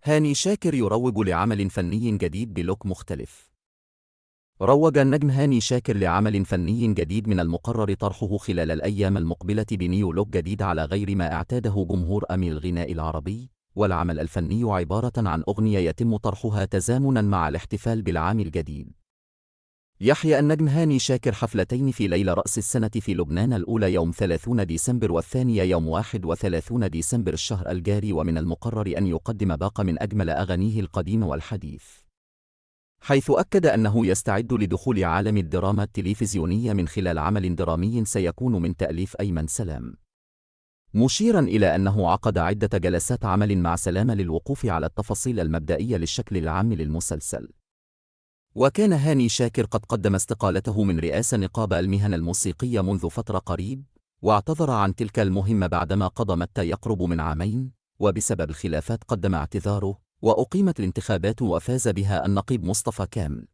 هاني شاكر يروج لعمل فني جديد بلوك مختلف. روج النجم هاني شاكر لعمل فني جديد من المقرر طرحه خلال الأيام المقبلة بنيو لوك جديد على غير ما اعتاده جمهور الغناء العربي، والعمل الفني عبارة عن أغنية يتم طرحها تزامناً مع الاحتفال بالعام الجديد. يحيى النجم هاني شاكر حفلتين في ليلة رأس السنة في لبنان، الأولى يوم 30 ديسمبر والثانية يوم 31 ديسمبر الشهر الجاري، ومن المقرر أن يقدم باقة من أجمل أغانيه القديم والحديث، حيث أكد أنه يستعد لدخول عالم الدراما التلفزيونية من خلال عمل درامي سيكون من تأليف أيمن سلام، مشيرا إلى أنه عقد عدة جلسات عمل مع سلام للوقوف على التفاصيل المبدئية للشكل العام للمسلسل. وكان هاني شاكر قد قدم استقالته من رئاسة نقابة المهن الموسيقية منذ فترة قريب، واعتذر عن تلك المهمة بعدما قضى متى يقرب من عامين، وبسبب الخلافات قدم اعتذاره، وأقيمت الانتخابات وفاز بها النقيب مصطفى كامل.